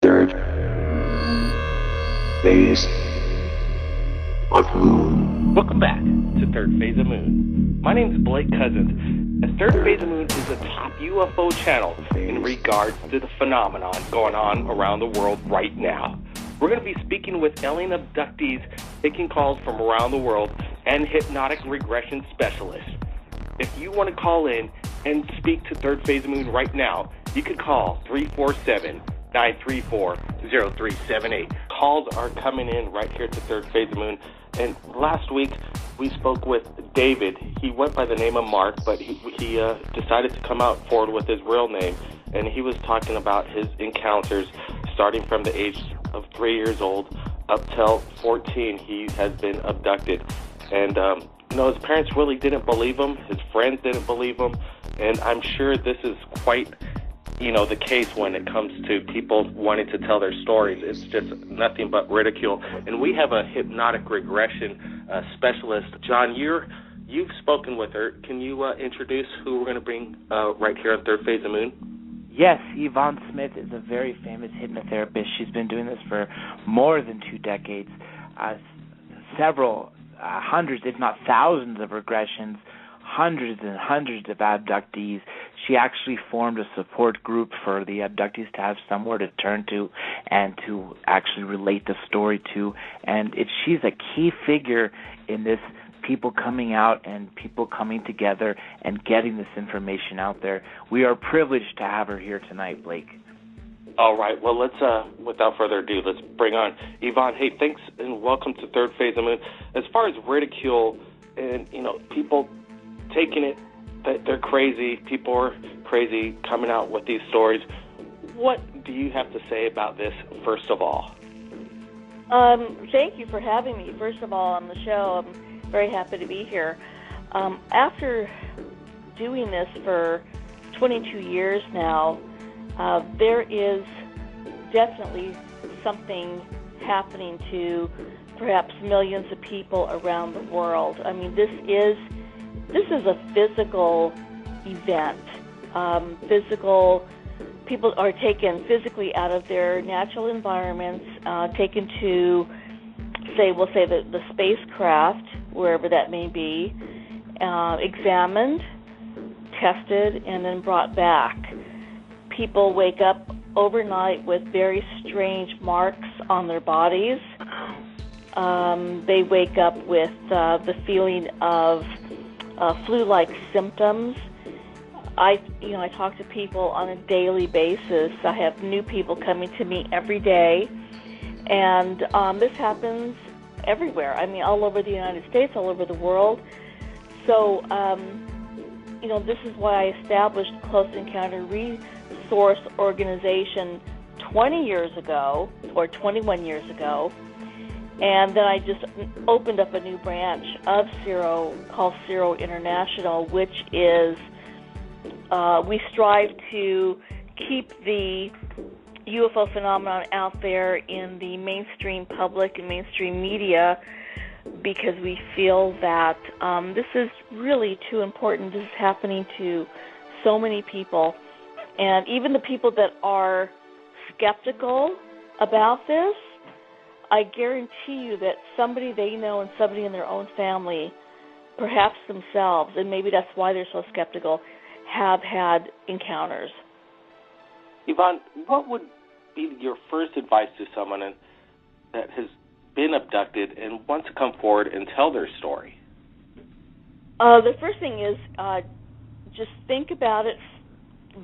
Third phase of Moon. Welcome back to Third Phase of Moon. My name is Blake Cousins, and Third Phase of Moon is a top UFO channel in regards to the phenomenon going on around the world right now. We're going to be speaking with alien abductees, taking calls from around the world, and hypnotic regression specialists. If you want to call in and speak to Third Phase of Moon right now, you can call 347-934-0378. Calls are coming in right here to Third Phase of Moon. And last week, we spoke with David. He went by the name of Mark, but he decided to come out forward with his real name. And he was talking about his encounters starting from the age of 3 years old up till 14. He has been abducted. And, his parents really didn't believe him. His friends didn't believe him. And I'm sure this is quite the case when it comes to people wanting to tell their stories. It's just nothing but ridicule. And we have a hypnotic regression specialist. John, you've spoken with her. Can you introduce who we're going to bring right here on Third Phase of Moon? Yes, Yvonne Smith is a very famous hypnotherapist. She's been doing this for more than 2 decades. Several hundreds, if not thousands of regressions, hundreds and hundreds of abductees. She actually formed a support group for the abductees to have somewhere to turn to and to actually relate the story to. And she's a key figure in this, people coming out and people coming together and getting this information out there. We are privileged to have her here tonight, Blake. All right. Well, let's, without further ado, let's bring on Yvonne. Hey, thanks and welcome to Third Phase of Moon. As far as ridicule and, people taking it that they're crazy, people are crazy coming out with these stories, what do you have to say about this, first of all? Thank you for having me, first of all, on the show. I'm very happy to be here. After doing this for 22 years now, there is definitely something happening to perhaps millions of people around the world. I mean, this is a physical event. People are taken physically out of their natural environments, taken to, we'll say the spacecraft, wherever that may be, examined, tested, and then brought back. People wake up overnight with very strange marks on their bodies. They wake up with the feeling of flu-like symptoms. I talk to people on a daily basis. I have new people coming to me every day, and this happens everywhere. I mean, all over the United States, all over the world. So, this is why I established Close Encounter Resource Organization 20 years ago, or 21 years ago. And then I just opened up a new branch of CERO called CERO International, which is, we strive to keep the UFO phenomenon out there in the mainstream public and mainstream media, because we feel that this is really too important. This is happening to so many people. And even the people that are skeptical about this, I guarantee you that somebody they know and somebody in their own family, perhaps themselves, and maybe that's why they're so skeptical, have had encounters. Yvonne, what would be your first advice to someone that has been abducted and wants to come forward and tell their story? The first thing is just think about it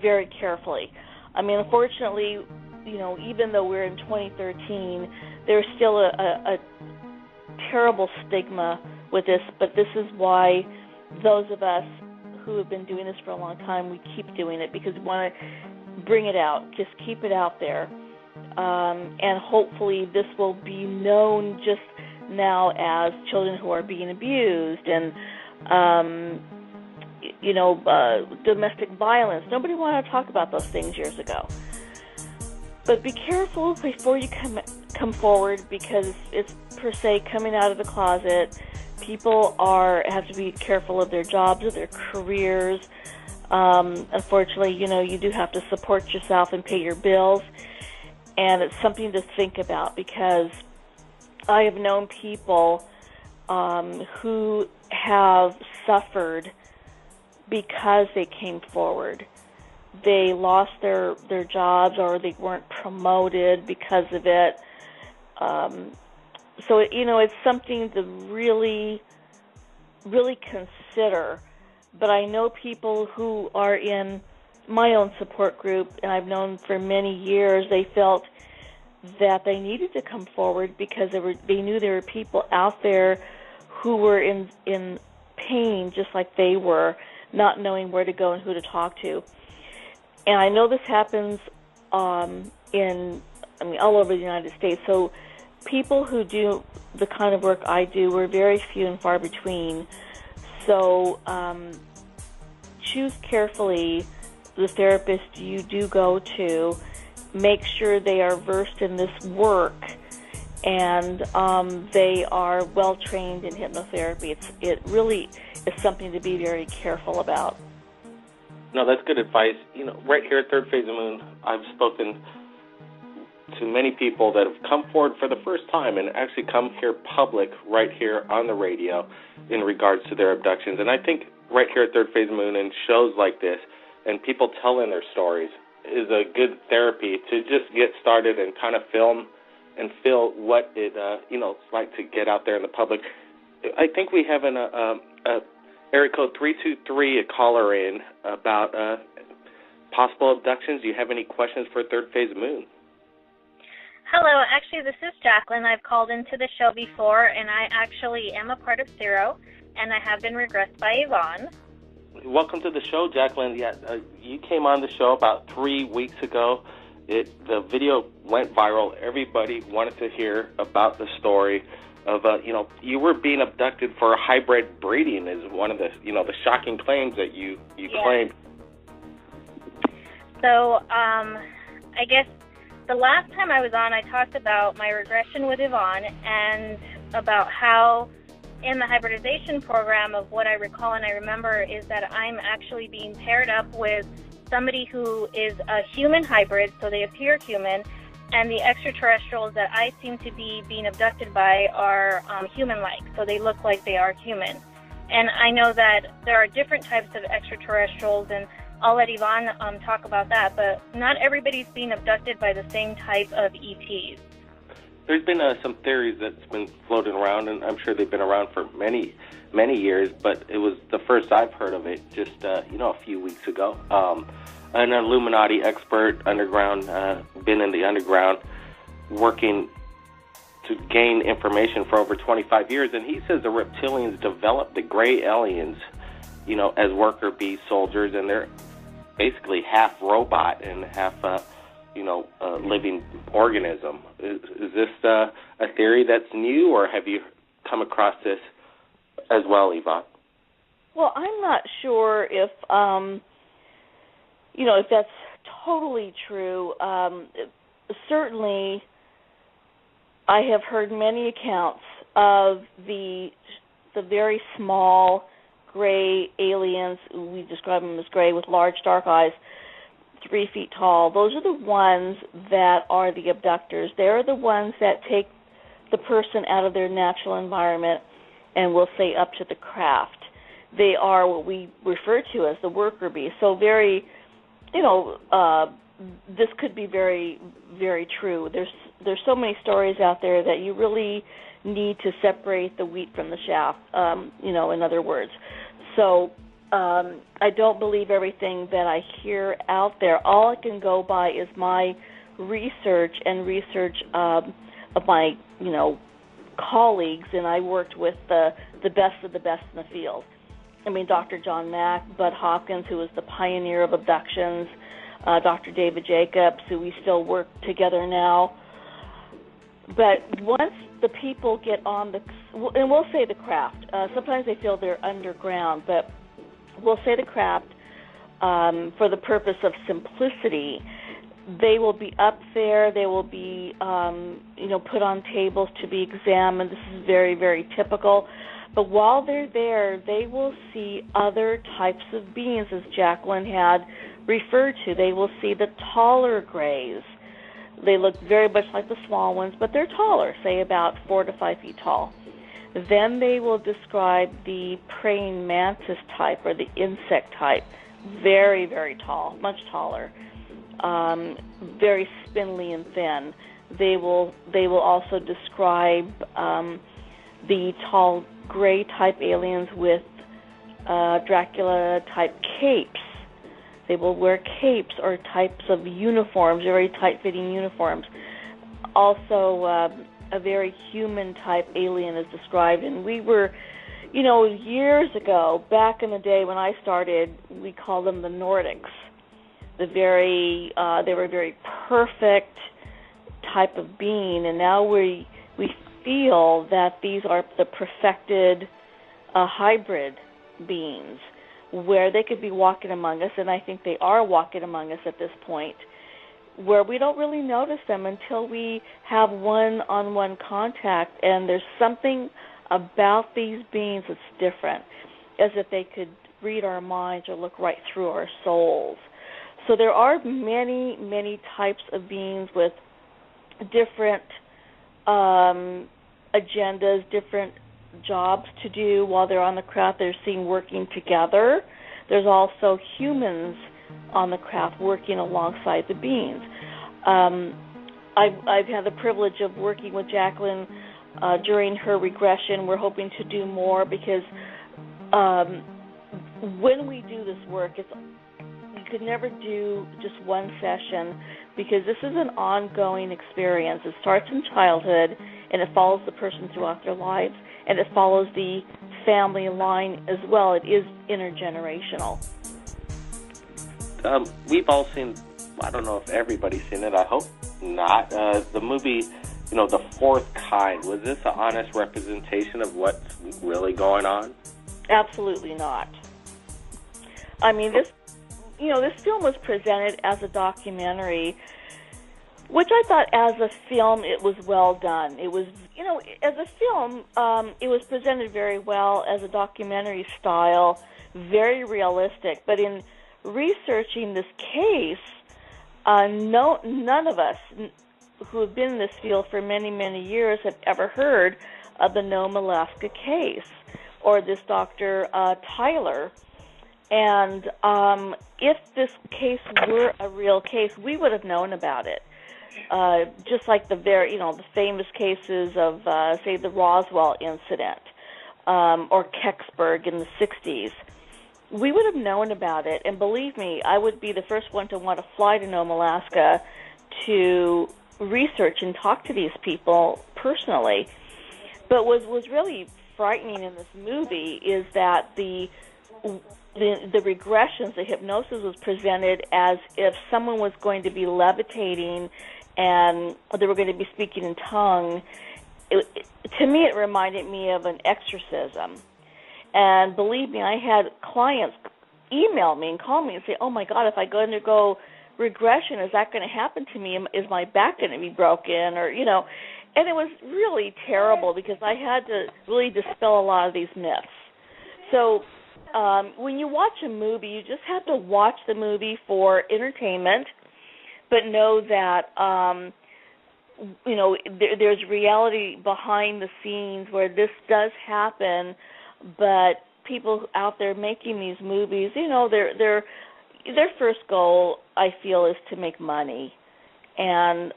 very carefully. I mean, unfortunately, even though we're in 2013, there's still a terrible stigma with this, but this is why those of us who have been doing this for a long time, we keep doing it, because we want to bring it out, just keep it out there. And hopefully this will be known just now as children who are being abused and, domestic violence. Nobody wanted to talk about those things years ago. But be careful before you come forward, because it's per se coming out of the closet. People have to be careful of their jobs, of their careers. Unfortunately, you do have to support yourself and pay your bills. and it's something to think about because I have known people who have suffered because they came forward. They lost their jobs or they weren't promoted because of it. So, it's something to really, really consider. But I know people who are in my own support group, and I've known for many years, they felt that they needed to come forward because they knew there were people out there who were in pain just like they were, not knowing where to go and who to talk to. And I know this happens all over the United States. So people who do the kind of work I do were very few and far between. So choose carefully the therapist you do go to. Make sure they are versed in this work and they are well trained in hypnotherapy. It really is something to be very careful about. No, that's good advice. Right here at Third Phase of the Moon, I've spoken to many people that have come forward for the first time and actually come here public right here on the radio in regards to their abductions. And I think right here at Third Phase of the Moon and shows like this and people telling their stories is a good therapy to just get started and kind of film and feel what it's like to get out there in the public. I think we have an area code 323, a caller in about possible abductions. Do you have any questions for Third Phase of the Moon? Hello, actually this is Jacqueline. I've called into the show before, and I actually am a part of Zero, and I have been regressed by Yvonne. Welcome to the show, Jacqueline. Yeah, you came on the show about 3 weeks ago. The video went viral. Everybody wanted to hear about the story of, you were being abducted for hybrid breeding is one of the, the shocking claims that you claimed. So, I guess the last time I was on, I talked about my regression with Yvonne and about how in the hybridization program of what I recall and I remember is that I'm actually being paired up with somebody who is a human hybrid, so they appear human, and the extraterrestrials that I seem to be being abducted by are human-like, so they look like they are human. And I know that there are different types of extraterrestrials, and I'll let Yvonne talk about that, but not everybody's being abducted by the same type of ETs. There's been some theories that's been floating around, and I'm sure they've been around for many, many years, but it was the first I've heard of it just, a few weeks ago. An Illuminati expert, underground, been in the underground, working to gain information for over 25 years, and he says the reptilians developed the gray aliens, as worker bee soldiers, and they're basically half robot and half, living organism. Is this a theory that's new, or have you come across this as well, Yvonne? Well, I'm not sure if if that's totally true. Certainly, I have heard many accounts of the very small gray aliens. We describe them as gray with large dark eyes, 3 feet tall. Those are the ones that are the abductors. They're the ones that take the person out of their natural environment and will say up to the craft. They are what we refer to as the worker bee. So very, this could be very, very true. There's so many stories out there that you really need to separate the wheat from the chaff, in other words. So I don't believe everything that I hear out there. All I can go by is my research and research of my, colleagues, and I worked with the best of the best in the field. I mean, Dr. John Mack, Bud Hopkins, who was the pioneer of abductions, Dr. David Jacobs, who we still work together now. But once the people get on and we'll say the craft, sometimes they feel they're underground, but we'll say the craft for the purpose of simplicity. They will be up there. They will be, put on tables to be examined. This is very, very typical. But while they're there, they will see other types of beings, as Jacqueline had referred to. They will see the taller grays. They look very much like the small ones, but they're taller, say about 4 to 5 feet tall. Then they will describe the praying mantis type or the insect type. Very, very tall, much taller. Very spindly and thin. They will also describe the tall gray type aliens with Dracula type capes. They will wear capes or types of uniforms, very tight-fitting uniforms. Also, a very human type alien is described, and we were, years ago, back in the day when I started, we called them the Nordics. They were very perfect type of being, and now we feel that these are the perfected hybrid beings, where they could be walking among us, and I think they are walking among us at this point, where we don't really notice them until we have one-on-one contact, and there's something about these beings that's different, as if they could read our minds or look right through our souls. So there are many, many types of beings with different agendas, different jobs to do while they're on the craft. They're seen working together. There's also humans on the craft working alongside the beings. I've had the privilege of working with Jacqueline during her regression. We're hoping to do more because when we do this work, you could never do just one session because this is an ongoing experience. It starts in childhood and it follows the person throughout their lives, and it follows the family line as well. It is intergenerational. We've all seen, I don't know if everybody's seen it, I hope not, the movie, The Fourth Kind. Was this an honest representation of what's really going on? Absolutely not. I mean, this film was presented as a documentary, which I thought as a film it was well done. It was, as a film, it was presented very well as a documentary style, very realistic. But in researching this case, none of us who have been in this field for many, many years have ever heard of the Nome, Alaska case or this Dr. Tyler. And if this case were a real case, we would have known about it. Just like the famous cases of, say, the Roswell incident or Kecksburg in the 60s. We would have known about it, and believe me, I would be the first one to want to fly to Nome, Alaska to research and talk to these people personally. But what was really frightening in this movie is that the regressions, the hypnosis was presented as if someone was going to be levitating and they were going to be speaking in tongue. To me, it reminded me of an exorcism. And believe me, I had clients email me and call me and say, oh, my God, if I go undergo regression, is that going to happen to me? Is my back going to be broken? Or, and it was really terrible because I had to really dispel a lot of these myths. So when you watch a movie, you just have to watch the movie for entertainment, but know that, there's reality behind the scenes where this does happen, but people out there making these movies, their first goal, I feel, is to make money. And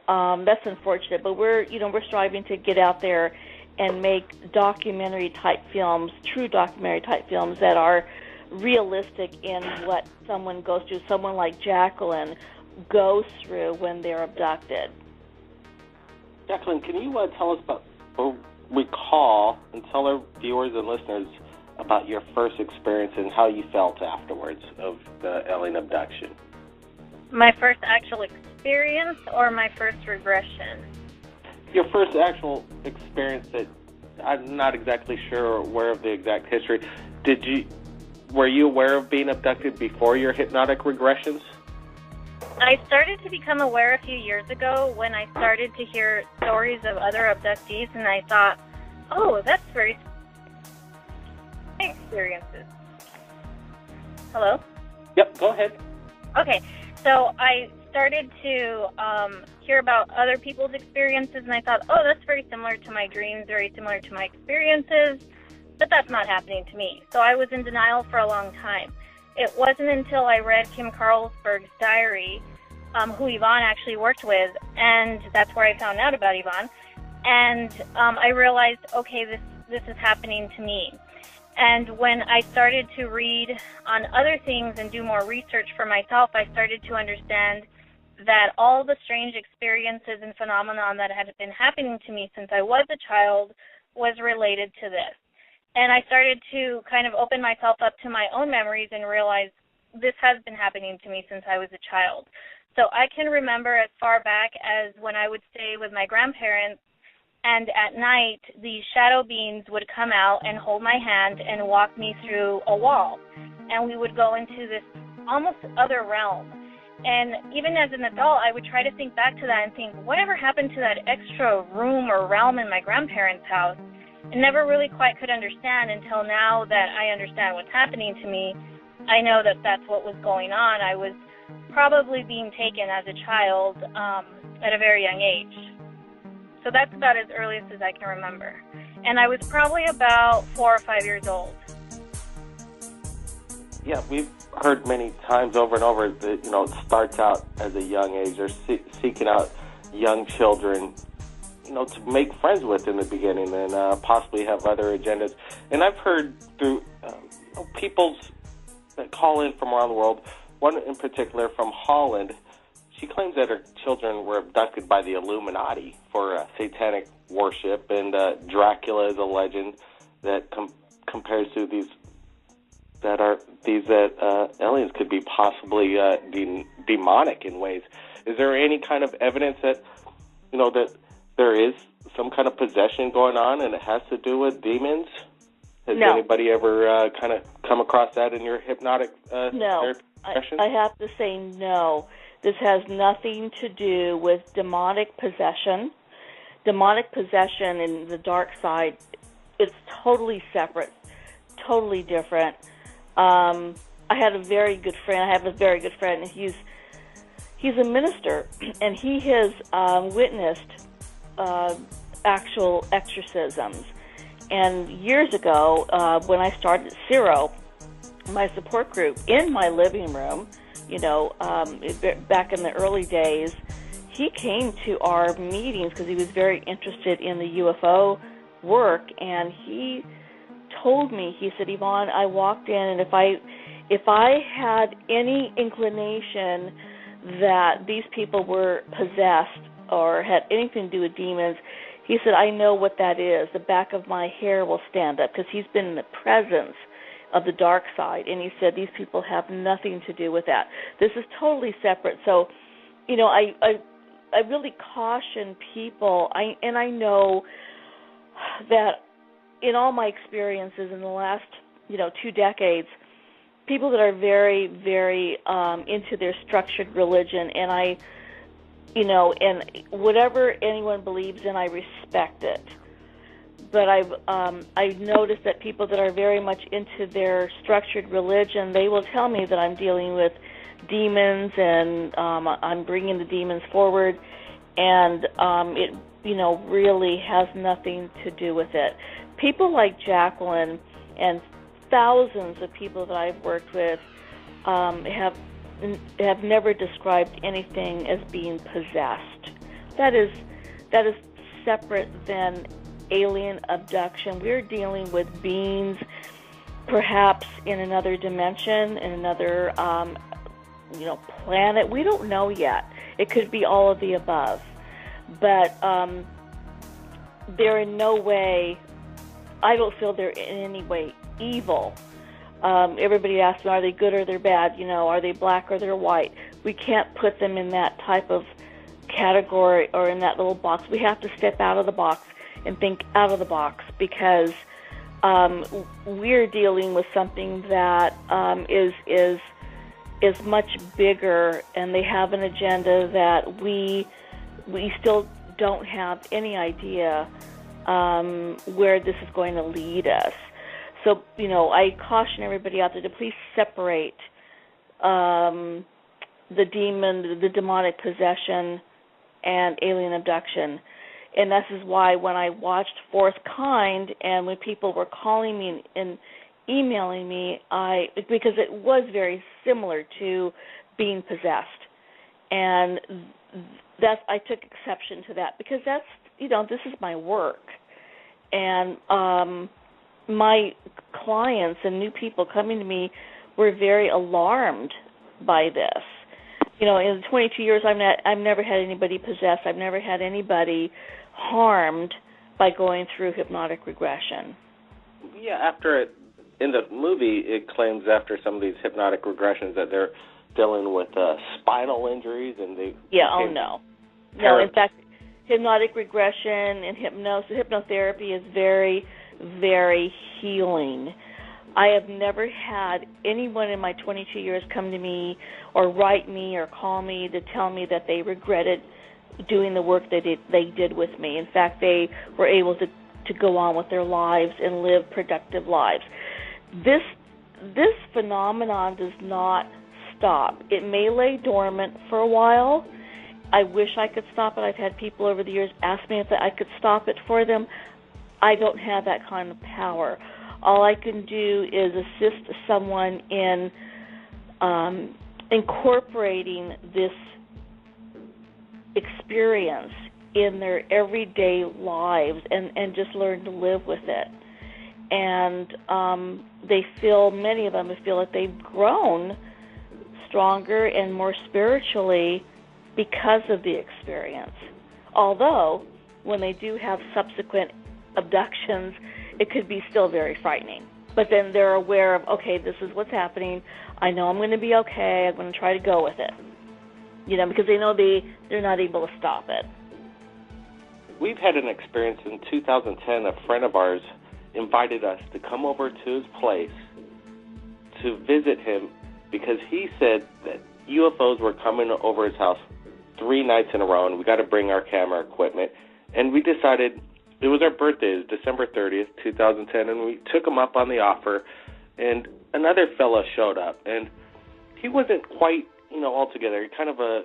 that's unfortunate, but we're striving to get out there and make documentary-type films, true documentary-type films that are realistic in what someone goes through, someone like Jacqueline goes through when they're abducted. Jacqueline, can you tell us about, or recall, and tell our viewers and listeners about your first experience and how you felt afterwards of the alien abduction? My first actual experience or my first regression? Your first actual experience that I'm not exactly sure or aware of the exact history. Were you aware of being abducted before your hypnotic regressions? I started to become aware a few years ago when I started to hear stories of other abductees, and I thought, oh, that's very experiences. Hello? Yep, go ahead. Okay, so I started to hear about other people's experiences, and I thought, oh, that's very similar to my dreams, very similar to my experiences, but that's not happening to me. So I was in denial for a long time. It wasn't until I read Kim Carlsberg's diary, who Yvonne actually worked with, and that's where I found out about Yvonne, and I realized, okay, this is happening to me. And when I started to read on other things and do more research for myself, I started to understand that all the strange experiences and phenomenon that had been happening to me since I was a child was related to this. And I started to kind of open myself up to my own memories and realize this has been happening to me since I was a child. So I can remember as far back as when I would stay with my grandparents, and at night these shadow beings would come out and hold my hand and walk me through a wall. And we would go into this almost other realm. And even as an adult, I would try to think back to that and think, whatever happened to that extra room or realm in my grandparents' house? And never really quite could understand until now that I understand what's happening to me. I know that that's what was going on. I was probably being taken as a child at a very young age. So that's about as earliest as I can remember. And I was probably about 4 or 5 years old. Yeah, we've heard many times over and over that, it starts out as a young age. They're seeking out young children, to make friends with in the beginning and possibly have other agendas. And I've heard through people that call in from around the world, one in particular from Holland. She claims that her children were abducted by the Illuminati for satanic worship, and Dracula is a legend that compares to these aliens could be possibly demonic in ways. Is there any kind of evidence that that there is some kind of possession going on and it has to do with demons? Has anybody ever kind of come across that in your hypnotic therapy sessions? I have to say no. This has nothing to do with demonic possession. Demonic possession in the dark side, it's totally separate, totally different. I have a very good friend, and he's a minister, and he has witnessed actual exorcisms. And years ago, when I started Zero, my support group, in my living room, back in the early days, he came to our meetings because he was very interested in the UFO work, and he told me, he said, Yvonne, I walked in, and if I had any inclination that these people were possessed or had anything to do with demons, he said, I know what that is. The back of my hair will stand up, because he's been in the presence of the dark side, and he said these people have nothing to do with that. This is totally separate. So, I really caution people, and I know that in all my experiences in the last, 2 decades, people that are very, very into their structured religion, and and whatever anyone believes in, I respect it. But I've noticed that people that are very much into their structured religion, they will tell me that I'm dealing with demons, and I'm bringing the demons forward, and it really has nothing to do with it. People like Jacqueline and thousands of people that I've worked with have never described anything as being possessed. That is separate than alien abduction. We're dealing with beings perhaps in another dimension, in another planet. We don't know yet. It could be all of the above. But they're in no way, I don't feel they're in any way evil. Everybody asks me, are they good or they're bad? Are they black or they're white? We can't put them in that type of category or in that little box. We have to step out of the box and think out of the box, because we're dealing with something that is much bigger, and they have an agenda that we still don't have any idea where this is going to lead us. So, I caution everybody out there to please separate the demonic possession and alien abduction. And this is why when I watched Fourth Kind and when people were calling me and emailing me, because it was very similar to being possessed. And I took exception to that because that's, this is my work. And my clients and new people coming to me were very alarmed by this. In the 22 years I've never had anybody possessed. I've never had anybody harmed by going through hypnotic regression. Yeah, in the movie, it claims after some of these hypnotic regressions that they're dealing with spinal injuries and they... Yeah, oh no. No, in fact, hypnotic regression and hypnotherapy is very, very healing. I have never had anyone in my 22 years come to me or write me or call me to tell me that they regretted doing the work they did with me. In fact, they were able to go on with their lives and live productive lives. This phenomenon does not stop. It may lay dormant for a while. I wish I could stop it. I've had people over the years ask me if I could stop it for them. I don't have that kind of power. All I can do is assist someone in incorporating this experience in their everyday lives and just learn to live with it. And many of them feel that they've grown stronger and more spiritually because of the experience. Although, when they do have subsequent abductions, it could be still very frightening. But then they're aware of, okay, this is what's happening. I know I'm going to be okay. I'm going to try to go with it. Because they know they're not able to stop it. We've had an experience in 2010. A friend of ours invited us to come over to his place to visit him because he said that UFOs were coming over his house 3 nights in a row, and we got to bring our camera equipment. And we decided, it was our birthday, it was December 30th, 2010, and we took him up on the offer, and another fella showed up, and he wasn't quite, all together. Kind of a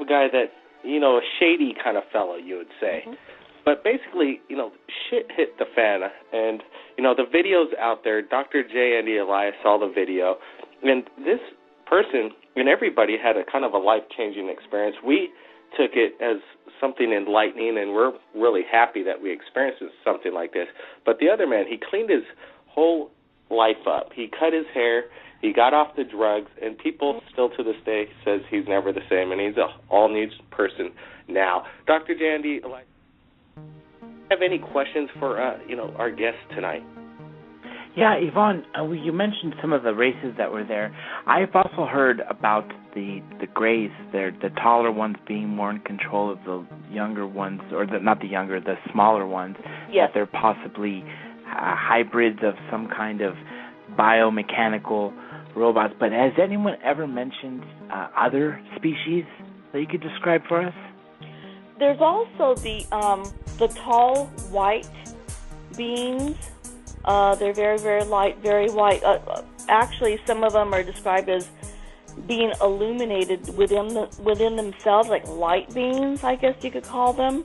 guy that, a shady kind of fellow, you would say. Mm-hmm. But basically, shit hit the fan, and, the video's out there. Dr. J. Andy Elias saw the video, and this person and everybody had a kind of a life-changing experience. We took it as something enlightening, and we're really happy that we experienced something like this. But the other man, he cleaned his whole life up. He cut his hair, he got off the drugs, and people still to this day says he's never the same, and he's an all-new person now. Dr. Jandy, have any questions for our guest tonight? Yeah, Yvonne, you mentioned some of the races that were there. I've also heard about the Greys, the taller ones being more in control of the younger ones, or the smaller ones. Yes. That they're possibly hybrids of some kind of biomechanical robots. But has anyone ever mentioned other species that you could describe for us? There's also the tall white beings. They're very, very light, very white. Actually, some of them are described as being illuminated within themselves, like light beings, I guess you could call them.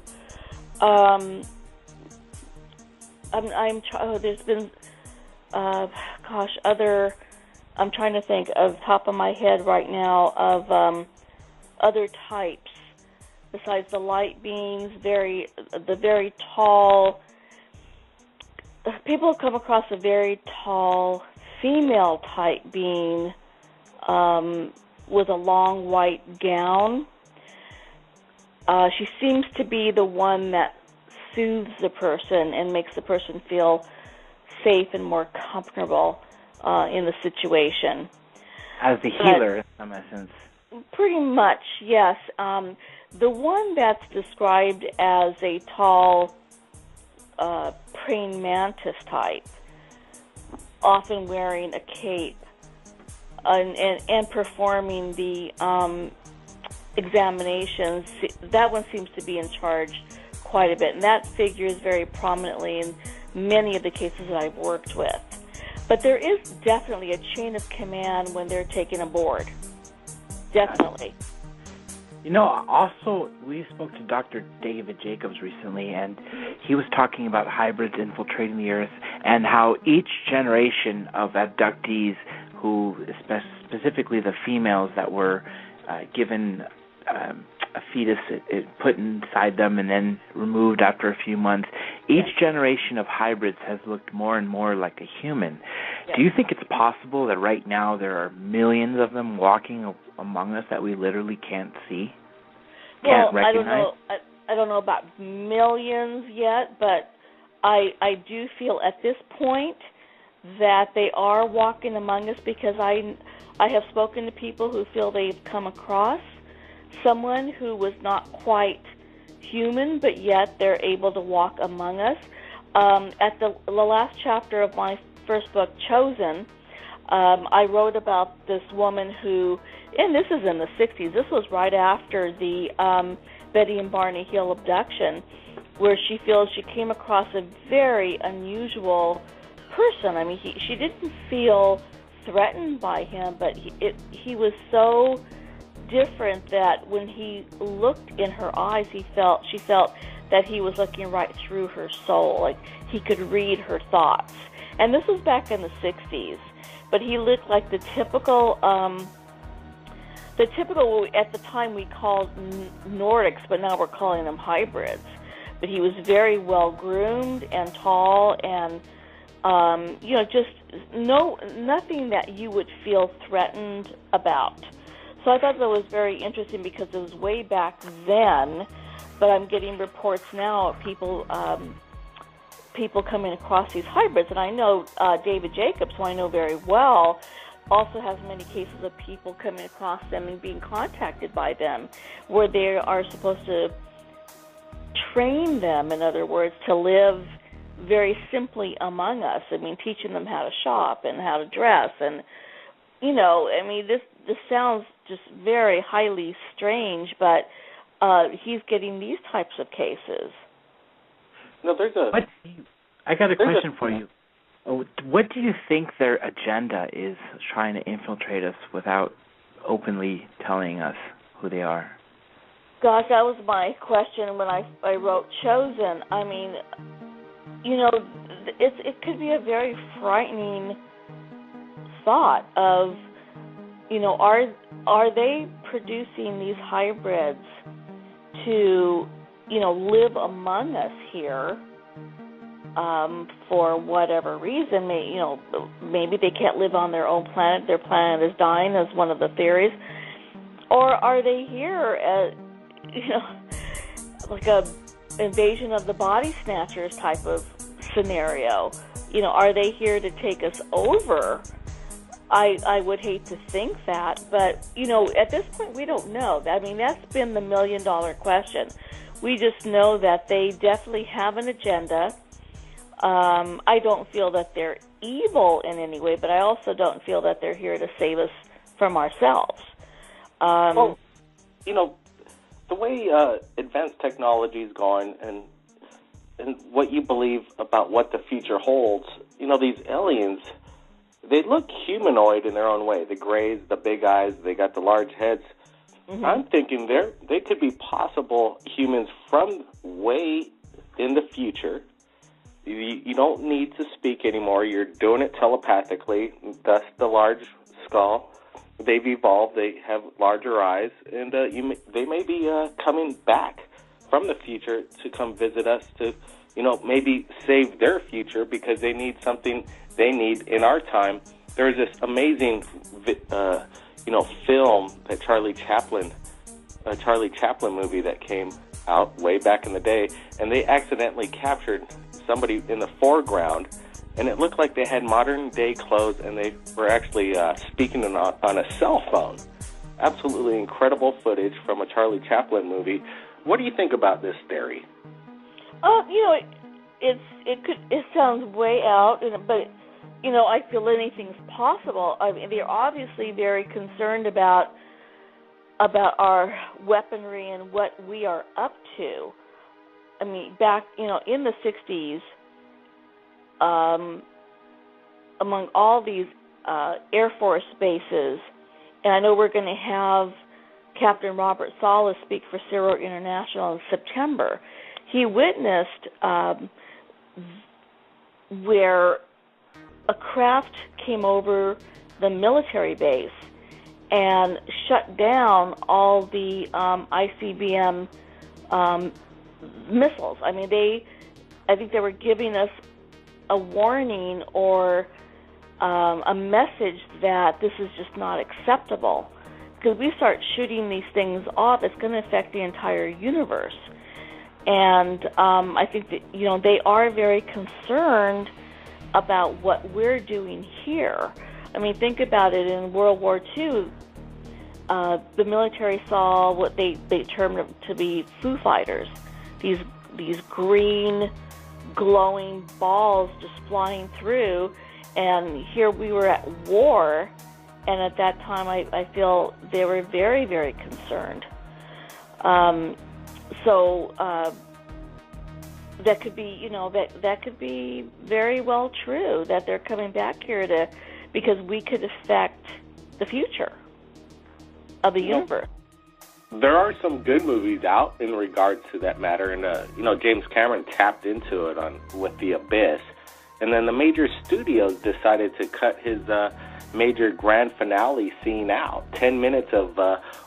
There's been, other. I'm trying to think of top of my head right now of other types besides the light beings. The very tall. People have come across a very tall female-type being with a long white gown. She seems to be the one that soothes the person and makes the person feel safe and more comfortable in the situation. As the healer, in some essence. Pretty much, yes. The one that's described as a tall praying mantis type, often wearing a cape and performing the examinations. That one seems to be in charge quite a bit, and that figures very prominently in many of the cases that I've worked with. But there is definitely a chain of command when they're taken aboard. Definitely. Also, we spoke to Dr. David Jacobs recently, and he was talking about hybrids infiltrating the Earth and how each generation of abductees, who specifically the females that were given a fetus put inside them and then removed after a few months, each generation of hybrids has looked more and more like a human. Do you think it's possible that right now there are millions of them walking among us that we literally can't see, can't recognize? I don't know about millions yet, but I do feel at this point that they are walking among us, because I have spoken to people who feel they've come across someone who was not quite human, but yet they're able to walk among us. At the last chapter of my first book, Chosen, I wrote about this woman who, and this is in the 60s, this was right after the Betty and Barney Hill abduction, where she feels she came across a very unusual person. I mean, she didn't feel threatened by him, but he was so different that when he looked in her eyes, she felt that he was looking right through her soul, like he could read her thoughts. And this was back in the 60s, but he looked like the typical at the time we called Nordics, but now we're calling them hybrids. But he was very well groomed and tall, and just nothing that you would feel threatened about. So I thought that was very interesting, because it was way back then, but I'm getting reports now of people coming across these hybrids. And I know David Jacobs, who I know very well, also has many cases of people coming across them and being contacted by them, where they are supposed to train them, in other words, to live very simply among us. I mean, teaching them how to shop and how to dress. And, this sounds just very highly strange, but he's getting these types of cases. No, I got a question for you. What do you think their agenda is, trying to infiltrate us without openly telling us who they are? Gosh, that was my question when I wrote Chosen. I mean, it could be a very frightening thought of, are they producing these hybrids to, live among us here for whatever reason? Maybe they can't live on their own planet. Their planet is dying, as one of the theories. Or are they here as, like a invasion of the body snatchers type of scenario? Are they here to take us over? I would hate to think that, but, at this point we don't know. I mean, that's been the million-dollar question. We just know that they definitely have an agenda. I don't feel that they're evil in any way, but I also don't feel that they're here to save us from ourselves. The way advanced technology is going, and what you believe about what the future holds, these aliens, they look humanoid in their own way. The grays, the big eyes, they got the large heads. Mm-hmm. I'm thinking they could be possible humans from way in the future. You don't need to speak anymore. You're doing it telepathically. Thus the large skull. They've evolved. They have larger eyes, and they may be coming back from the future to come visit us to, maybe save their future, because they need something they need in our time. There's this amazing, film that Charlie Chaplin movie that came out way back in the day, and they accidentally captured somebody in the foreground, and it looked like they had modern-day clothes, and they were actually speaking on a cell phone. Absolutely incredible footage from a Charlie Chaplin movie. What do you think about this theory? It sounds way out, but I feel anything's possible. I mean, they're obviously very concerned about our weaponry and what we are up to. I mean, back, in the 60s, among all these Air Force bases, and I know we're going to have Captain Robert Salas speak for Zero International in September. He witnessed where a craft came over the military base and shut down all the ICBM missiles. I mean, I think they were giving us a warning or a message that this is just not acceptable. Because we start shooting these things off, it's going to affect the entire universe. And I think that, they are very concerned about what we're doing here. I mean, think about it. In World War II, the military saw what they termed to be Foo Fighters, these green, glowing balls just flying through, and here we were at war, and at that time I feel they were very, very concerned. So that could be, that could be very well true, that they're coming back here because we could affect the future of the universe. There are some good movies out in regards to that matter, and James Cameron tapped into it with The Abyss, and then the major studios decided to cut his major grand finale scene out. 10 minutes of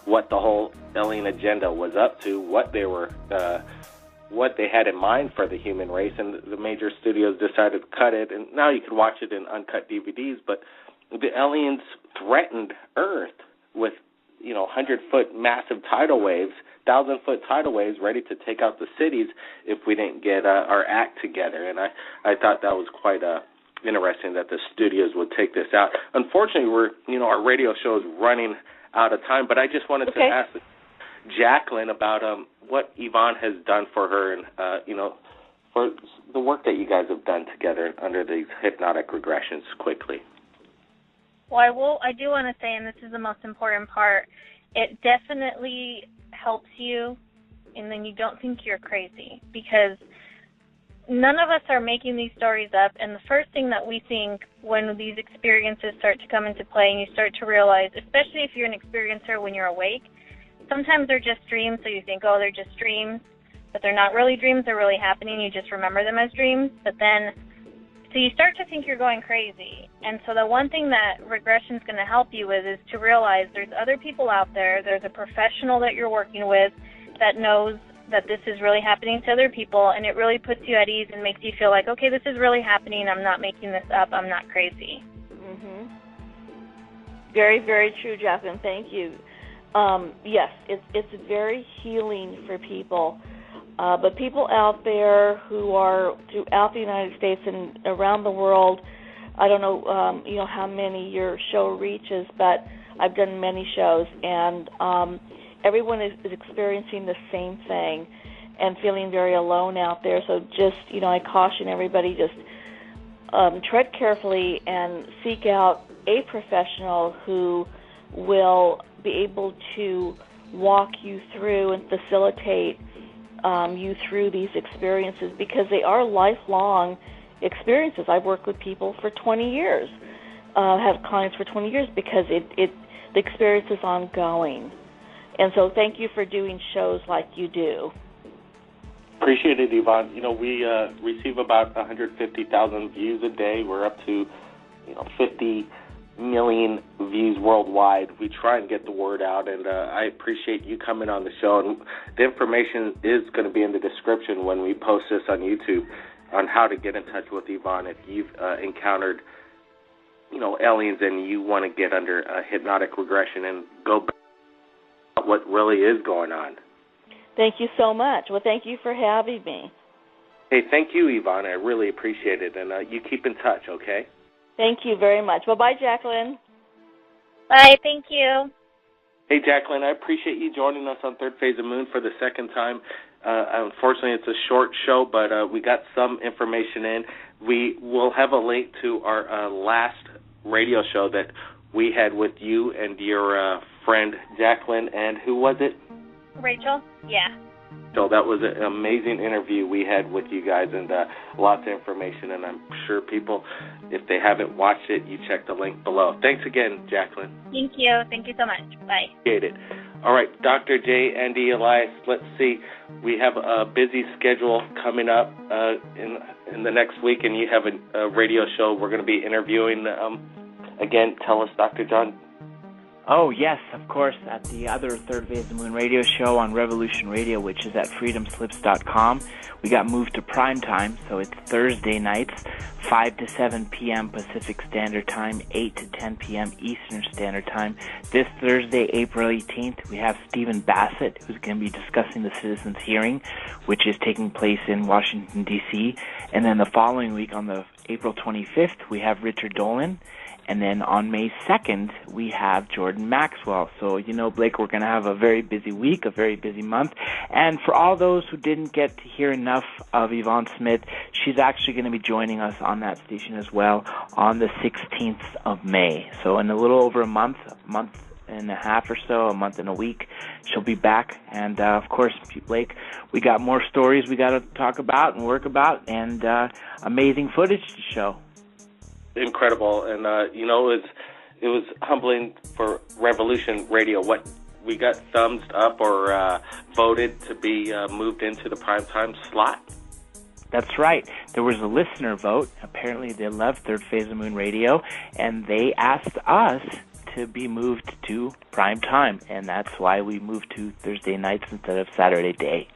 what the whole alien agenda was up to, what they had in mind for the human race, and the major studios decided to cut it, and now you can watch it in uncut DVDs. But the aliens threatened Earth with 100-foot massive tidal waves, 1,000-foot tidal waves ready to take out the cities if we didn't get our act together. And I thought that was quite interesting that the studios would take this out. Unfortunately, our radio show is running out of time, but I just wanted to ask Jacqueline about what Yvonne has done for her and, for the work that you guys have done together under these hypnotic regressions quickly. Well, I do want to say, and this is the most important part, it definitely helps you, and then you don't think you're crazy, because none of us are making these stories up, and the first thing that we think when these experiences start to come into play and you start to realize, especially if you're an experiencer when you're awake, sometimes they're just dreams, so you think, oh, they're just dreams, but they're not really dreams, they're really happening, you just remember them as dreams, but then so you start to think you're going crazy. And so the one thing that regression is going to help you with is to realize there's other people out there, there's a professional that you're working with that knows that this is really happening to other people, and it really puts you at ease and makes you feel like, okay, this is really happening, I'm not making this up, I'm not crazy. Mm-hmm. Very, very true, Jacqueline, thank you. Yes, it's very healing for people. But people out there who are throughout the United States and around the world, I don't know, how many your show reaches, but I've done many shows, and everyone is experiencing the same thing and feeling very alone out there. So just, I caution everybody, just tread carefully and seek out a professional who will be able to walk you through and facilitate you through these experiences, because they are lifelong experiences. I've worked with people for 20 years, have clients for 20 years, because the experience is ongoing. And so thank you for doing shows like you do. Appreciate it, Yvonne. We receive about 150,000 views a day. We're up to 50 million views worldwide. We try and get the word out, and I appreciate you coming on the show. And the information is going to be in the description when we post this on YouTube on how to get in touch with Yvonne if you've encountered, aliens and you want to get under hypnotic regression and go back to what really is going on. Thank you so much. Well, thank you for having me. Hey, thank you, Yvonne. I really appreciate it, and you keep in touch, okay? Thank you very much. Bye-bye, Jacqueline. Bye, thank you. Hey, Jacqueline, I appreciate you joining us on Third Phase of Moon for the second time. Unfortunately, it's a short show, but we got some information in. We will have a link to our last radio show that we had with you and your friend Jacqueline, and who was it? Rachel? Yeah. So that was an amazing interview we had with you guys, and lots of information, and I'm sure people, if they haven't watched it, you check the link below. Thanks again, Jacqueline. Thank you. Thank you so much. Bye. Appreciate it. All right, Dr. J. Andy Elias, let's see. We have a busy schedule coming up in the next week, and you have a radio show we're going to be interviewing. Again, tell us, Dr. John. Oh, yes, of course, at the other Third Phase of the Moon radio show on Revolution Radio, which is at freedomslips.com. We got moved to prime time, so it's Thursday nights, 5 to 7 p.m. Pacific Standard Time, 8 to 10 p.m. Eastern Standard Time. This Thursday, April 18th, we have Stephen Bassett, who's going to be discussing the citizens' hearing, which is taking place in Washington, D.C. And then the following week, on the April 25th, we have Richard Dolan. And then on May 2nd, we have Jordan Maxwell. So, you know, Blake, we're going to have a very busy week, a very busy month. And for all those who didn't get to hear enough of Yvonne Smith, she's actually going to be joining us on that station as well on the 16th of May. So in a little over a month and a half or so, a month and a week, she'll be back. And, of course, Blake, we got more stories we got to talk about and work about, and amazing footage to show. Incredible, and you know, it was humbling for Revolution Radio. What we got thumbs up or voted to be moved into the primetime slot. That's right. There was a listener vote. Apparently, they love Third Phase of Moon Radio, and they asked us to be moved to prime time, and that's why we moved to Thursday nights instead of Saturday day.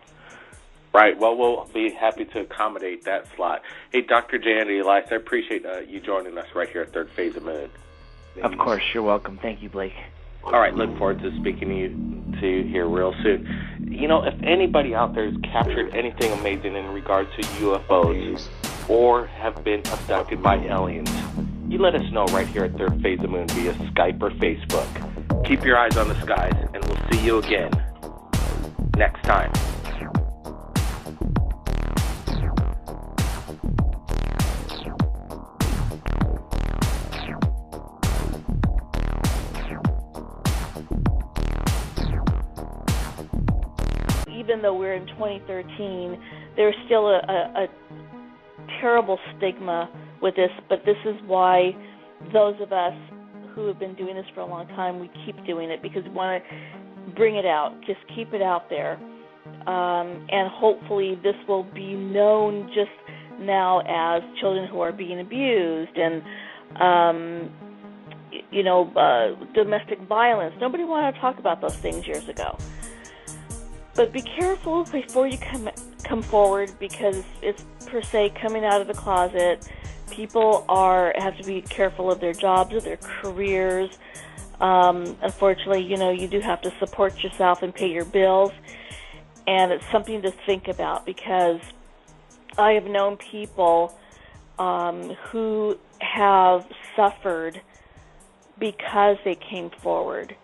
Right. Well, we'll be happy to accommodate that slot. Hey, Dr. J. Andy Elias, I appreciate you joining us right here at Third Phase of Moon. Of course. You're welcome. Thank you, Blake. All right. Look forward to speaking to you here real soon. You know, if anybody out there has captured anything amazing in regards to UFOs or have been abducted by aliens, you let us know right here at Third Phase of Moon via Skype or Facebook. Keep your eyes on the skies, and we'll see you again next time. Even though we're in 2013, there's still a terrible stigma with this, but this is why those of us who have been doing this for a long time, we keep doing it because we want to bring it out, just keep it out there. And hopefully this will be known just now as children who are being abused and, domestic violence. Nobody wanted to talk about those things years ago. But be careful before you come forward, because it's per se coming out of the closet. People have to be careful of their jobs, of their careers. Unfortunately, you do have to support yourself and pay your bills. And it's something to think about, because I have known people who have suffered because they came forward.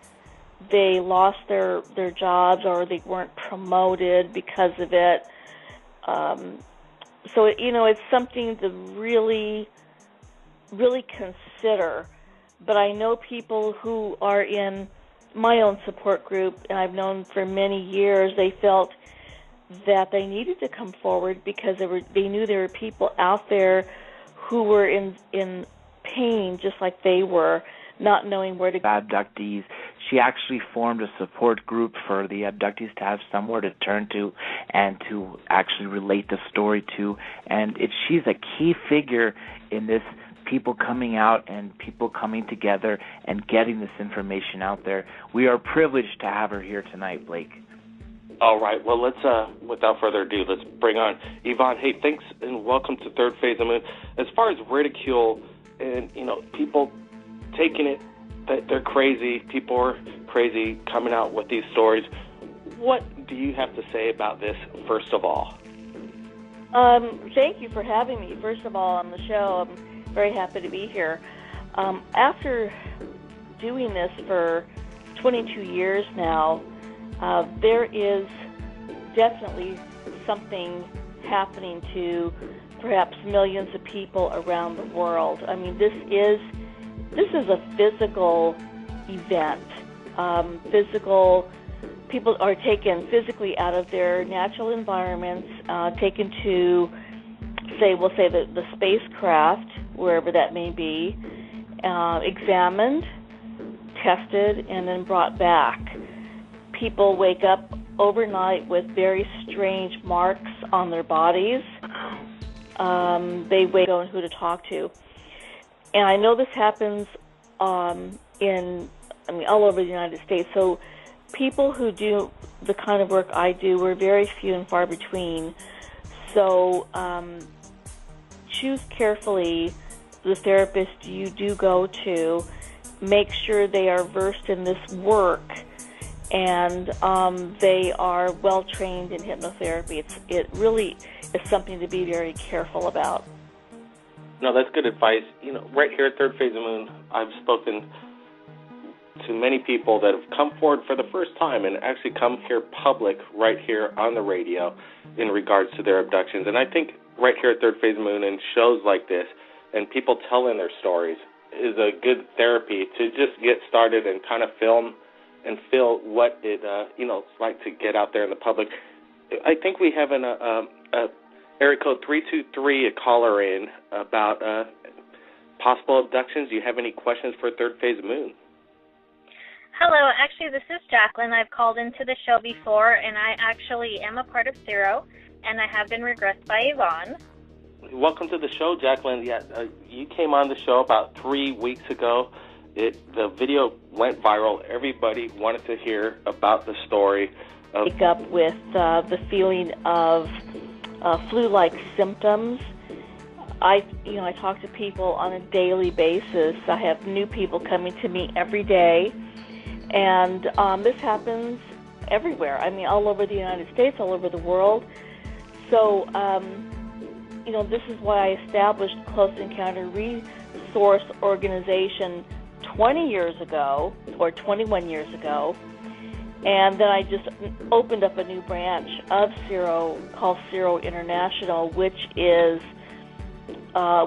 They lost their jobs, or they weren't promoted because of it. So, it's something to really, really consider. But I know people who are in my own support group, and I've known for many years, they felt that they needed to come forward because they knew there were people out there who were in pain just like they were, not knowing where to go. Abductees. She actually formed a support group for the abductees to have somewhere to turn to and to actually relate the story to. And she's a key figure in this, people coming out and people coming together and getting this information out there. We are privileged to have her here tonight, Blake. All right. Well, let's, without further ado, let's bring on Yvonne. Hey, thanks and welcome to Third Phase of Moon. As far as ridicule and, people taking it that they're crazy, people are crazy coming out with these stories, what do you have to say about this, first of all? Thank you for having me, first of all, on the show. I'm very happy to be here. After doing this for 22 years now, there is definitely something happening to perhaps millions of people around the world. I mean, this is a physical event. People are taken physically out of their natural environments, taken to, we'll say the spacecraft, wherever that may be, examined, tested, and then brought back. people wake up overnight with very strange marks on their bodies. They wake up and who to talk to. And I know this happens all over the United States. So people who do the kind of work I do are very few and far between. So choose carefully the therapist you do go to. Make sure they are versed in this work and they are well trained in hypnotherapy. It really is something to be very careful about. No, that's good advice. Right here at Third Phase of Moon, I've spoken to many people that have come forward for the first time and actually come here public right here on the radio in regards to their abductions. And I think right here at Third Phase of Moon and shows like this and people telling their stories is a good therapy to just get started and kind of film and feel what it's like to get out there in the public. I think we have an area code 323, a caller in about possible abductions. Do you have any questions for Third Phase of Moon? Hello, actually this is Jacqueline. I've called into the show before, and I actually am a part of Zero, and I have been regressed by Yvonne. Welcome to the show, Jacqueline. Yeah, you came on the show about 3 weeks ago. The video went viral. Everybody wanted to hear about the story. Wake up with the feeling of flu-like symptoms. I talk to people on a daily basis. I have new people coming to me every day, and this happens everywhere. All over the United States, all over the world. So, this is why I established Close Encounter Resource Organization 20 years ago, or 21 years ago, and then I just opened up a new branch of Zero called Zero International, which is,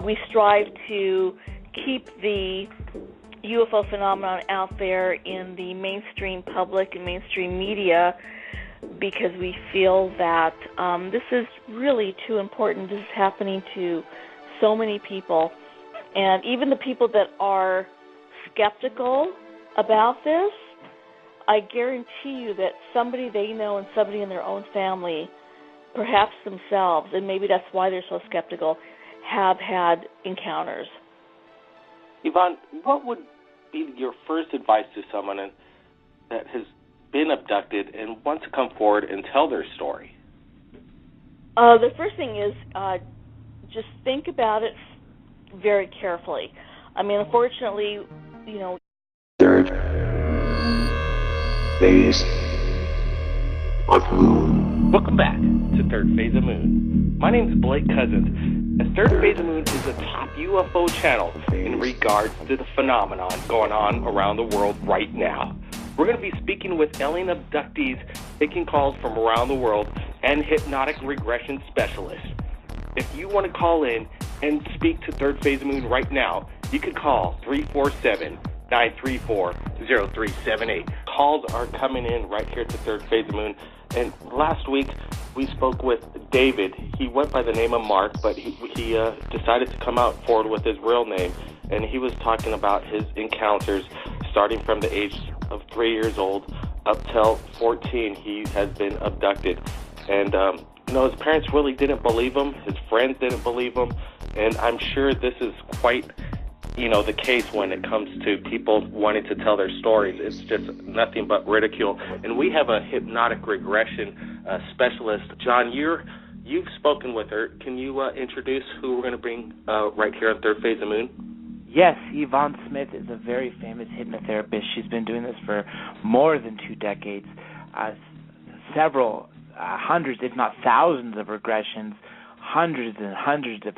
we strive to keep the UFO phenomenon out there in the mainstream public and mainstream media, because we feel that this is really too important. This is happening to so many people, and even the people that are skeptical about this, I guarantee you that somebody they know and somebody in their own family, perhaps themselves, and maybe that's why they're so skeptical, have had encounters. Yvonne, what would be your first advice to someone that has been abducted and wants to come forward and tell their story? The first thing is just think about it very carefully. Unfortunately, Third Phase of Moon. Welcome back to Third Phase of Moon. My name is Blake Cousins, and Third Phase of Moon is a top UFO channel in regards to the phenomenon going on around the world right now. We're going to be speaking with alien abductees, taking calls from around the world, and hypnotic regression specialists. If you want to call in and speak to Third Phase of Moon right now, you can call 347-934-0378. Calls are coming in right here to Third Phase of Moon. And last week, we spoke with David. He went by the name of Mark, but he decided to come out forward with his real name. And he was talking about his encounters starting from the age of 3 years old up till 14. He has been abducted. And, his parents really didn't believe him. His friends didn't believe him. And I'm sure this is quite the case when it comes to people wanting to tell their stories. It's just nothing but ridicule. And we have a hypnotic regression specialist. John, you've spoken with her. Can you introduce who we're going to bring right here on Third Phase of Moon? Yes, Yvonne Smith is a very famous hypnotherapist. She's been doing this for more than 2 decades. Several hundreds, if not thousands of regressions, hundreds and hundreds of